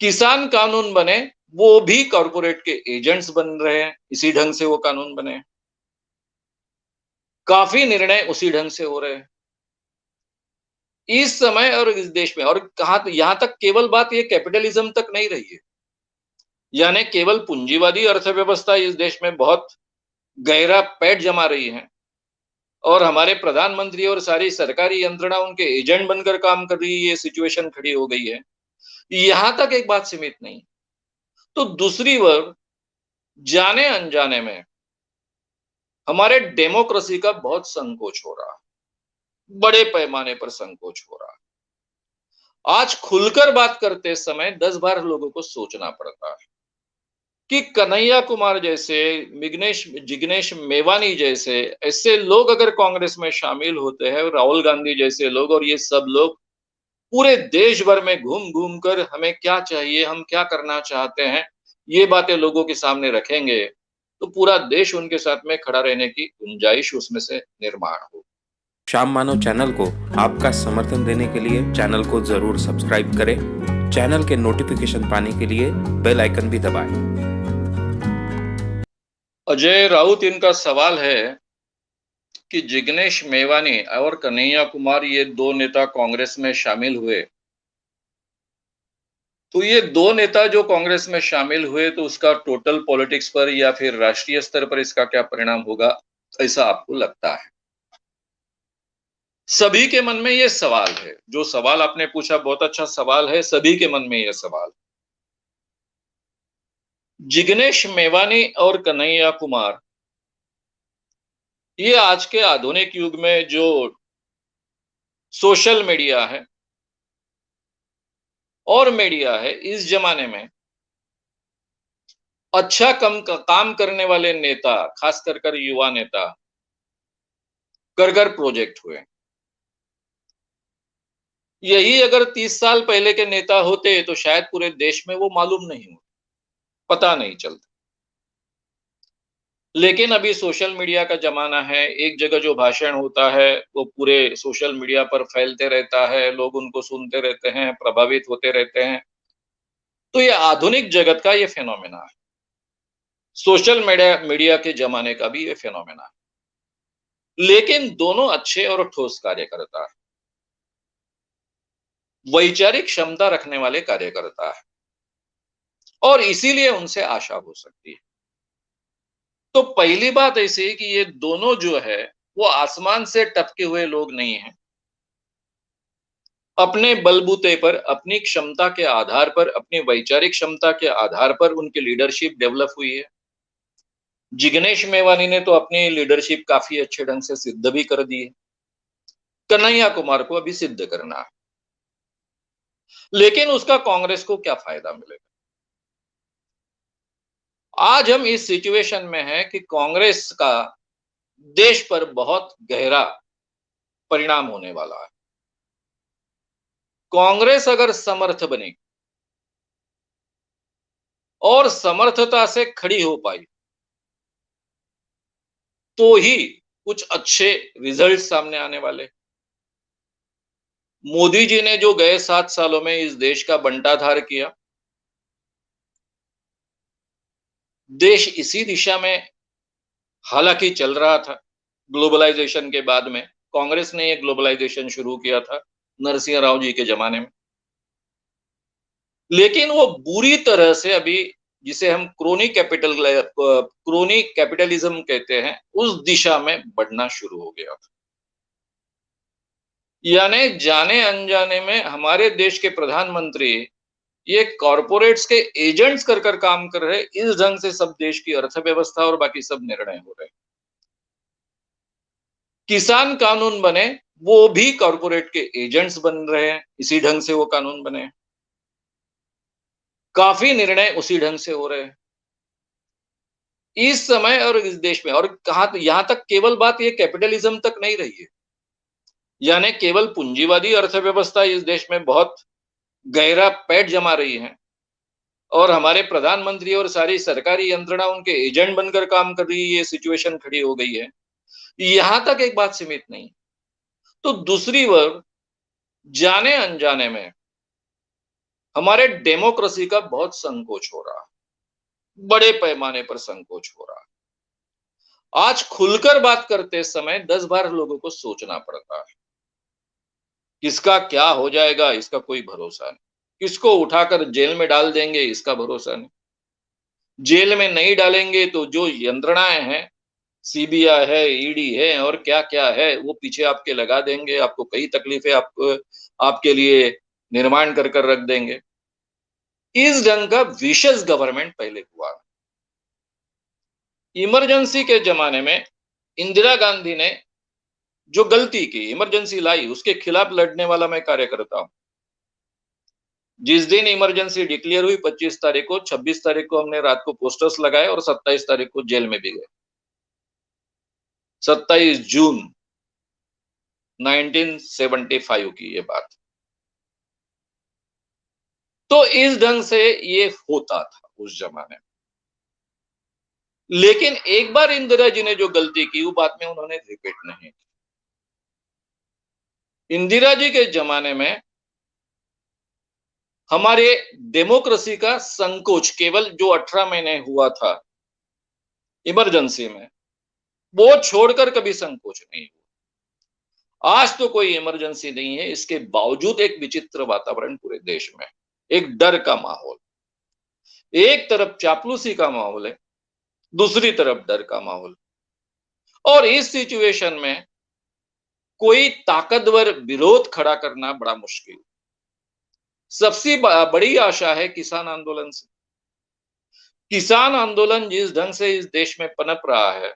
किसान कानून बने, वो भी कॉर्पोरेट के एजेंट्स बन रहे हैं, इसी ढंग से वो कानून बने हैं। काफ़ी निर्णय उसी ढंग से हो रहे हैं। इस समय और इस देश में और कहाँ यहाँ तक केवल बात ये कैपिटलिज़्म तक नहीं रही है। यानी केवल पूंजीवादी अर्थव्यवस्था इस देश में बहुत गहरा पैठ जमा रही है और हमारे प्रधानमंत्री और सारी सरकारी यंत्रणा उनके एजेंट बनकर काम कर रही है, ये सिचुएशन खड़ी हो गई है। यहाँ तक एक बात सीमित नहीं। तो दूसरी ओर जाने-अनजाने में हमारे डेमोक्रेसी का बहुत संकोच हो रहा है। बड़े पैमाने पर संकोच हो रहा है। आज खुलकर बात करते समय 10 बार लोगों को सोचना पड़ता है कि कन्हैया कुमार जैसे, जिग्नेश मेवानी जैसे ऐसे लोग अगर कांग्रेस में शामिल होते हैं, राहुल गांधी जैसे लोग और ये सब लोग पूरे देश भर में घूम-घूम कर हमें क्या चाहिए, हम क्या करना चाहते हैं, ये बातें लोगों के सामने रखेंगे, तो पूरा देश उनके साथ में खड़ा रहने की गुंजाइश उसमें से निर्माण हो। श्याम मानव चैनल को आपका समर्थन देने के लिए चैनल को जरूर सब्सक्राइब करें। चैनल के नोटिफिकेशन पाने के लिए बेल आइकन भी दबाएं। अजय राउत इनका सवाल है कि जिग्नेश मेवानी और कन्हैया कुमार ये 2 नेता कांग्रेस में शामिल हुए। तो ये 2 नेता जो कांग्रेस में शामिल हुए तो उसका टोटल पॉलिटिक्स पर या फिर राष्ट्रीय स्तर पर इसका क्या परिणाम होगा, ऐसा आपको लगता है? सभी के मन में ये सवाल है। जो सवाल आपने पूछा बहुत अच्छा सवाल है, सभी के मन में ये सवाल। जिग्नेश मेवानी और कन्हैया कुमार ये आज के आधुनिक युग में जो सोशल मीडिया है और मीडिया है, इस जमाने में अच्छा काम करने वाले नेता, खास कर युवा नेता, कर प्रोजेक्ट हुए। यही अगर 30 साल पहले के नेता होते तो शायद पूरे देश में वो मालूम नहीं होता, पता नहीं चलता। लेकिन अभी सोशल मीडिया का ज़माना है, एक जगह जो भाषण होता है, वो पूरे सोशल मीडिया पर फैलते रहता है, लोग उनको सुनते रहते हैं, प्रभावित होते रहते हैं। तो ये आधुनिक जगत का ये फिनोमेना है। सोशल मीडिया मीडिया के ज़माने का भी ये फिनोमेना है। लेकिन दोनों अच्छे और ठोस कार्यकर्ता हैं। वैचारिक क्षमता रखने वाले कार्यकर्ता हैं और इसीलिए उनसे आशा हो सकती है। तो पहली बात ऐसी है कि ये दोनों जो है, वो आसमान से टपके हुए लोग नहीं हैं। अपने बलबूते पर, अपनी क्षमता के आधार पर, अपनी वैचारिक क्षमता के आधार पर उनकी लीडरशिप डेवलप हुई है। जिग्नेश मेवानी ने तो अपनी लीडरशिप काफ़ी अच्छे ढंग से सिद्ध भी कर दी है। कन्हैया कुमार को अभी सिद्ध करना है। लेकिन उसका कांग्रेस को क्या फ़ायदा मिलेगा? आज हम इस सिचुएशन में हैं कि कांग्रेस का देश पर बहुत गहरा परिणाम होने वाला है। कांग्रेस अगर समर्थ बनी और समर्थता से खड़ी हो पाई, तो ही कुछ अच्छे रिजल्ट सामने आने वाले। मोदी जी ने जो गए 7 सालों में इस देश का बंटाधार किया, देश इसी दिशा में हालांकि चल रहा था। ग्लोबलाइजेशन के बाद में कांग्रेस ने ये ग्लोबलाइजेशन शुरू किया था नरसिंह राव जी के जमाने में। लेकिन वो बुरी तरह से अभी जिसे हम क्रोनी कैपिटलिज्म कहते हैं, उस दिशा में बढ़ना शुरू हो गया था। यानी जाने अनजाने में हमारे देश के प्रधानमंत्री ये कॉरपोरेट्स के एजेंट्स कर काम कर रहे, इस ढंग से सब देश की अर्थव्यवस्था और बाकी सब निर्णय हो रहे। किसान कानून बने, वो भी कॉरपोरेट के एजेंट्स बन रहे हैं, इसी ढंग से वो कानून बने। काफ़ी निर्णय उसी ढंग से हो रहे हैं। इस समय और इस देश में और कहाँ यहाँ तक केवल बात ये कैपिटलिज़्म तक नहीं रही है। यानी केवल पूंजीवादी अर्थव्यवस्था इस देश में बहुत गहरा पैठ जमा रही है और हमारे प्रधानमंत्री और सारी सरकारी यंत्रणा उनके एजेंट बनकर काम कर रही है, ये सिचुएशन खड़ी हो गई है। यहाँ तक एक बात सीमित नहीं। तो दूसरी ओर जाने-अनजाने में हमारे डेमोक्रेसी का बहुत संकोच हो रहा है, बड़े पैमाने पर संकोच हो रहा है। आज खुलकर बात करते समय 10 बार लोगों को सोचना पड़ता है। किसका क्या हो जाएगा इसका कोई भरोसा नहीं। किसको उठाकर जेल में डाल देंगे इसका भरोसा नहीं। जेल में नहीं डालेंगे तो जो यंत्रणाएं हैं, सीबीआई है, ईडी है और क्या-क्या है, वो पीछे आपके लगा देंगे, आपको कई तकलीफें आपको आपके लिए निर्माण कर रख देंगे। इस ढंग का विशेष गवर्नमेंट पहले हुआ। इमरजेंसी के जमाने में इंदिरा गांधी ने जो गलती की, इमरजेंसी लाई, उसके खिलाफ लड़ने वाला मैं कार्यकर्ता हूं। जिस दिन इमरजेंसी डिक्लेयर हुई 25 तारीख को, 26 तारीख को हमने रात को पोस्टर्स लगाए और 27 तारीख को जेल में भी गए। 27 जून 1975 की ये बात। तो इस ढंग से ये होता था उस जमाने में। लेकिन एक बार इंदिरा जी ने जो गलती की वो बाद में उन्होंने रिपीट नहीं की। इंदिरा जी के जमाने में हमारे डेमोक्रेसी का संकोच केवल जो 18 महीने हुआ था इमरजेंसी में, वो छोड़कर कभी संकोच नहीं हुआ। आज तो कोई इमरजेंसी नहीं है, इसके बावजूद एक विचित्र वातावरण पूरे देश में, एक डर का माहौल। एक तरफ चापलूसी का माहौल है, दूसरी तरफ डर का माहौल। और इस सिचुएशन में कोई ताकतवर विरोध खड़ा करना बड़ा मुश्किल। सबसे बड़ी आशा है किसान आंदोलन से। किसान आंदोलन जिस ढंग से इस देश में पनप रहा है,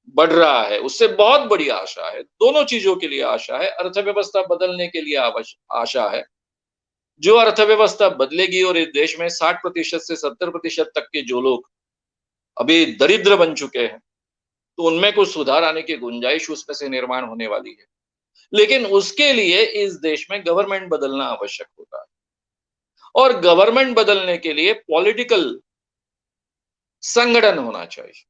बढ़ रहा है, उससे बहुत बड़ी आशा है। दोनों चीजों के लिए आशा है। अर्थव्यवस्था बदलने के लिए आशा है। जो अर्थव्यवस्था बदलेगी और इस देश में 60% से 70% तक के जो लोग अभी दरिद्र बन चुके हैं, तो उनमें कुछ सुधार आने की गुंजाइश उसमें से निर्माण होने वाली है। लेकिन उसके लिए इस देश में गवर्नमेंट बदलना आवश्यक होता है। और गवर्नमेंट बदलने के लिए पॉलिटिकल संगठन होना चाहिए।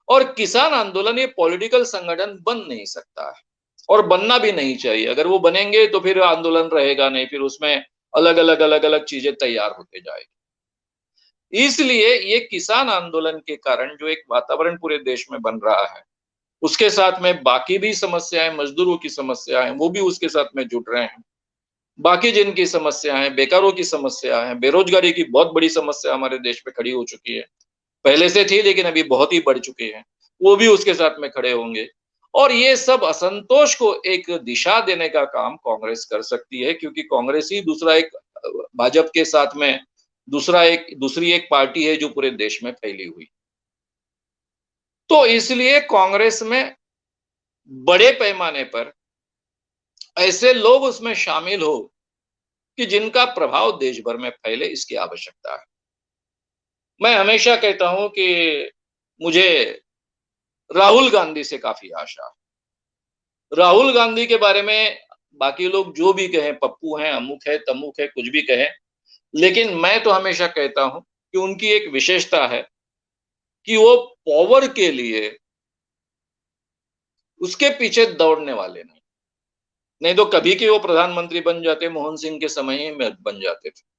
और किसान आंदोलन ये पॉलिटिकल संगठन बन नहीं सकता है और बनना भी नहीं चाहिए। अगर वो बनेंगे तो फिर आंदोलन रहेगा नहीं, फिर उसमें अलग-अलग चीजें तैयार होते जाएगी। इसलिए ये किसान आंदोलन के कारण जो एक वातावरण पूरे देश में बन रहा है, उसके साथ में बाकी भी समस्याएं, मजदूरों की समस्याएं, वो भी उसके साथ में जुड़ रहे हैं। बाकी जिनकी समस्याएं, बेकारों की समस्या है, बेरोजगारी की बहुत बड़ी समस्या हमारे देश में खड़ी हो चुकी है। पहले से थी लेकिन अभी बहुत ही बढ़ चुकी है। वो भी उसके साथ में खड़े होंगे। और ये सब असंतोष को एक दिशा देने का काम कांग्रेस कर सकती है, क्योंकि कांग्रेस ही दूसरा एक भाजपा के साथ में दूसरी एक पार्टी है जो पूरे देश में फैली हुई। तो इसलिए कांग्रेस में बड़े पैमाने पर ऐसे लोग उसमें शामिल हो कि जिनका प्रभाव देश भर में फैले, इसकी आवश्यकता है। मैं हमेशा कहता हूं कि मुझे राहुल गांधी से काफी आशा है। राहुल गांधी के बारे में बाकी लोग जो भी कहें, पप्पू हैं, अमुक है, तमुक है, कुछ भी कहें, लेकिन मैं तो हमेशा कहता हूं कि उनकी एक विशेषता है कि वो पावर के लिए उसके पीछे दौड़ने वाले नहीं। नहीं तो कभी के वो प्रधानमंत्री बन जाते, मोहन सिंह के समय ही में बन जाते थे।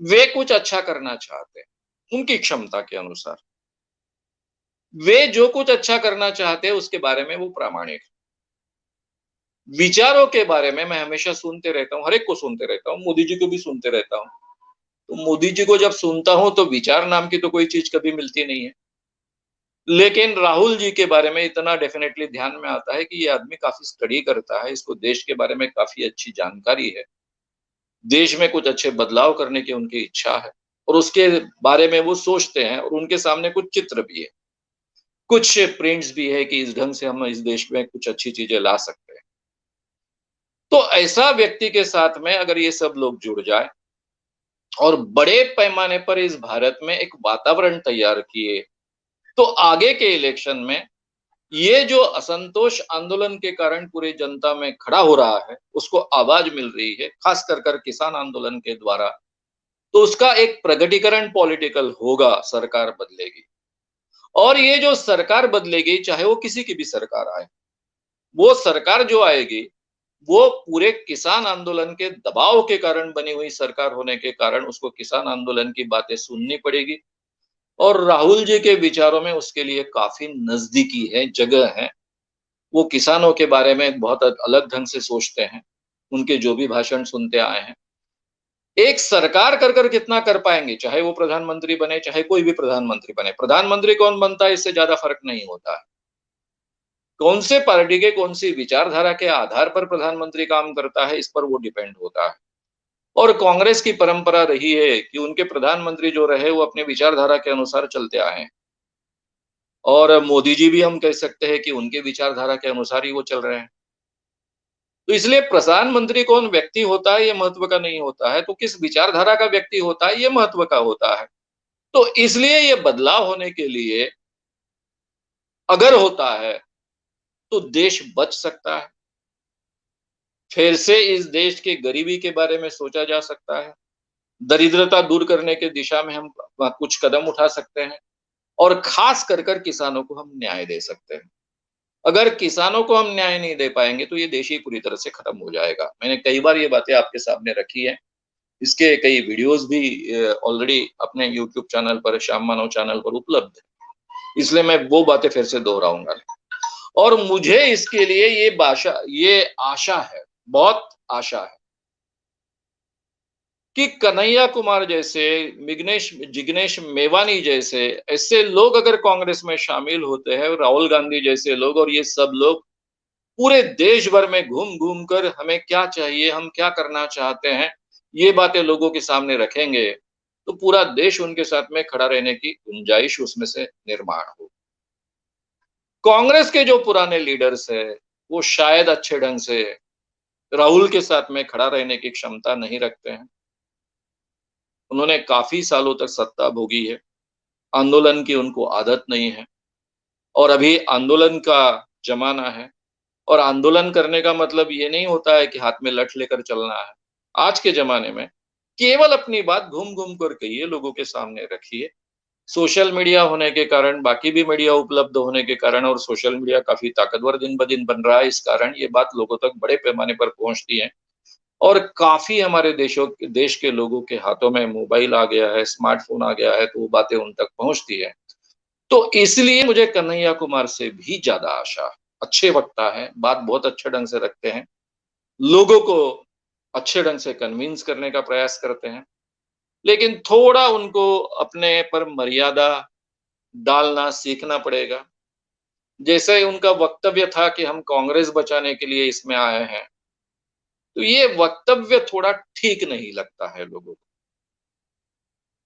वे कुछ अच्छा करना चाहते हैं उनकी क्षमता के अनुसार। वे जो कुछ अच्छा करना चाहते हैं उसके बारे में वो प्रामाणिक है। विचारों के बारे में मैं हमेशा सुनते रहता हूं, हर एक को सुनते रहता हूं, मोदी जी को भी सुनते रहता हूं। तो मोदी जी को जब सुनता हूं तो विचार नाम की तो कोई चीज कभी मिलती नहीं है। लेकिन राहुल जी के बारे में इतना डेफिनेटली ध्यान में आता है कि ये आदमी काफी स्टडी करता है, इसको देश के बारे में काफी अच्छी जानकारी है। देश में कुछ अच्छे बदलाव करने की उनकी इच्छा है और उसके बारे में वो सोचते हैं और उनके सामने कुछ चित्र भी है, कुछ प्रिंट्स भी है कि इस ढंग से हम इस देश में कुछ अच्छी चीजें ला सकते हैं। तो ऐसा व्यक्ति के साथ में अगर ये सब लोग जुड़ जाए और बड़े पैमाने पर इस भारत में एक वातावरण तैयार किए, तो आगे के इलेक्शन में ये जो असंतोष आंदोलन के कारण पूरी जनता में खड़ा हो रहा है, उसको आवाज मिल रही है, खास कर किसान आंदोलन के द्वारा, तो उसका एक प्रगटीकरण पॉलिटिकल होगा, सरकार बदलेगी। और ये जो सरकार बदलेगी, चाहे वो किसी की भी सरकार आए, वो सरकार जो आएगी, वो पूरे किसान आंदोलन के दबाव के कारण बनी हुई सरकार होने के कारण उसको किसान आंदोलन की बातें सुननी पड़ेगी और राहुल जी के विचारों में उसके लिए काफी नजदीकी है, जगह है। वो किसानों के बारे में बहुत अलग ढंग से सोचते हैं, उनके जो भी भाषण सुनते आए हैं। एक सरकार कर कितना कर पाएंगे, चाहे वो प्रधानमंत्री बने, चाहे कोई भी प्रधानमंत्री बने। प्रधानमंत्री कौन बनता है इससे ज्यादा फर्क नहीं होता है। कौन से पार्टी के कौन सी विचारधारा के आधार पर प्रधानमंत्री काम करता है, इस पर वो डिपेंड होता है। और कांग्रेस की परंपरा रही है कि उनके प्रधानमंत्री जो रहे वो अपनी विचारधारा के अनुसार चलते आए हैं और मोदी जी भी हम कह सकते हैं कि उनके विचारधारा के अनुसार ही वो चल रहे हैं। तो इसलिए प्रधानमंत्री कौन व्यक्ति होता है ये महत्व का नहीं होता है, तो किस विचारधारा का व्यक्ति होता है ये महत्व का होता है। तो इसलिए ये बदलाव होने के लिए अगर होता है तो देश बच सकता है। फिर से इस देश की गरीबी के बारे में सोचा जा सकता है। दरिद्रता दूर करने की दिशा में हम कुछ कदम उठा सकते हैं और खास कर किसानों को हम न्याय दे सकते हैं। अगर किसानों को हम न्याय नहीं दे पाएंगे तो ये देश ही पूरी तरह से खत्म हो जाएगा। मैंने कई बार ये बातें आपके सामने रखी है। इसके कई वीडियोस भी ऑलरेडी अपने यूट्यूब चैनल पर, श्याम मानव चैनल पर उपलब्ध है। इसलिए मैं वो बातें फिर से दोहराऊंगा और मुझे इसके लिए ये आशा है, बहुत आशा है कि कन्हैया कुमार जैसे, जिग्नेश मेवानी जैसे ऐसे लोग अगर कांग्रेस में शामिल होते हैं, राहुल गांधी जैसे लोग, और ये सब लोग पूरे देश भर में घूम घूम कर हमें क्या चाहिए, हम क्या करना चाहते हैं, ये बातें लोगों के सामने रखेंगे तो पूरा देश उनके साथ में खड़ा रहने की गुंजाइश उसमें से निर्माण हो। कांग्रेस के जो पुराने लीडर्स है वो शायद अच्छे ढंग से राहुल के साथ में खड़ा रहने की क्षमता नहीं रखते हैं। उन्होंने काफी सालों तक सत्ता भोगी है, आंदोलन की उनको आदत नहीं है और अभी आंदोलन का जमाना है और आंदोलन करने का मतलब ये नहीं होता है कि हाथ में लठ लेकर चलना है। आज के जमाने में केवल अपनी बात घूम घूम कर कहिए, लोगों के सामने रखिए। सोशल मीडिया होने के कारण, बाकी भी मीडिया उपलब्ध होने के कारण, और सोशल मीडिया काफी ताकतवर दिन ब दिन बन रहा है, इस कारण ये बात लोगों तक बड़े पैमाने पर पहुंचती है और काफी हमारे देश के लोगों के हाथों में मोबाइल आ गया है, स्मार्टफोन आ गया है, तो वो बातें उन तक पहुंचती है। तो इसलिए मुझे कन्हैया कुमार से भी ज्यादा आशा। अच्छे वक्ता है, बात बहुत अच्छे ढंग से रखते हैं, लोगों को अच्छे ढंग से कन्विंस करने का प्रयास करते हैं, लेकिन थोड़ा उनको अपने पर मर्यादा डालना सीखना पड़ेगा। जैसे उनका वक्तव्य था कि हम कांग्रेस बचाने के लिए इसमें आए हैं, तो ये वक्तव्य थोड़ा ठीक नहीं लगता है लोगों को।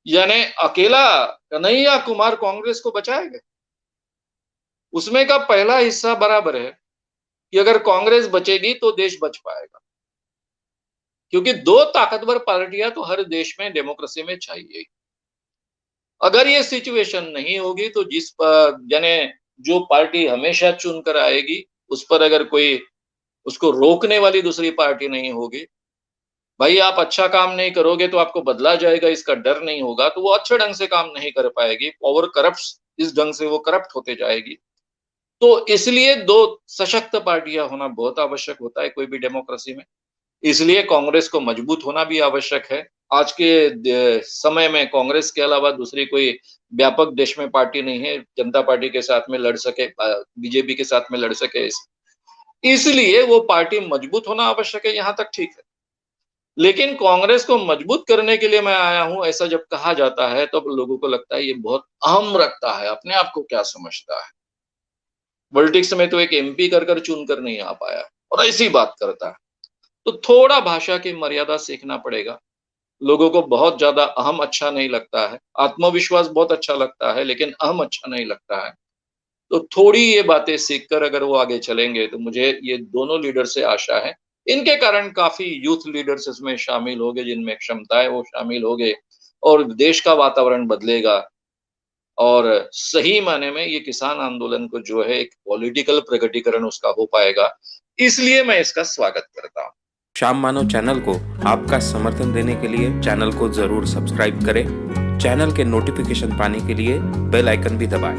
यानी अकेला कन्हैया कुमार कांग्रेस को बचाएगा, उसमें का पहला हिस्सा बराबर है कि अगर कांग्रेस बचेगी तो देश बच पाएगा, क्योंकि दो ताकतवर पार्टियां तो हर देश में डेमोक्रेसी में चाहिए। अगर ये सिचुएशन नहीं होगी तो यानी जो पार्टी हमेशा चुनकर आएगी उस पर अगर कोई उसको रोकने वाली दूसरी पार्टी नहीं होगी, भाई आप अच्छा काम नहीं करोगे तो आपको बदला जाएगा इसका डर नहीं होगा, तो वो अच्छे ढंग से काम नहीं कर पाएगी। पावर करप्ट इस ढंग से वो करप्ट होते जाएगी। तो इसलिए दो सशक्त पार्टियां होना बहुत आवश्यक होता है कोई भी डेमोक्रेसी में। इसलिए कांग्रेस को मजबूत होना भी आवश्यक है। आज के समय में कांग्रेस के अलावा दूसरी कोई व्यापक देश में पार्टी नहीं है जनता पार्टी के साथ में लड़ सके, बीजेपी के साथ में लड़ सके। इसलिए वो पार्टी मजबूत होना आवश्यक है, यहाँ तक ठीक है। लेकिन कांग्रेस को मजबूत करने के लिए मैं आया हूं ऐसा जब कहा जाता है तो लोगों को लगता है ये बहुत अहम रखता है, अपने आप को क्या समझता है, पॉलिटिक्स में तो एक एमपी कर चुन कर नहीं आ पाया और ऐसी बात करता है। तो थोड़ा भाषा की मर्यादा सीखना पड़ेगा। लोगों को बहुत ज्यादा अहम अच्छा नहीं लगता है, आत्मविश्वास बहुत अच्छा लगता है, लेकिन अहम अच्छा नहीं लगता है। तो थोड़ी ये बातें सीखकर अगर वो आगे चलेंगे तो मुझे ये दोनों लीडर से आशा है। इनके कारण काफी यूथ लीडर्स इसमें शामिल हो गए, जिनमें क्षमता है वो शामिल हो गए और देश का वातावरण बदलेगा और सही माने में ये किसान आंदोलन को जो है एक पॉलिटिकल प्रगटीकरण उसका हो पाएगा। इसलिए मैं इसका स्वागत करता हूँ। श्याम मानव चैनल को आपका समर्थन देने के लिए चैनल को जरूर सब्सक्राइब करें। चैनल के नोटिफिकेशन पाने के लिए बेल आइकन भी दबाएं।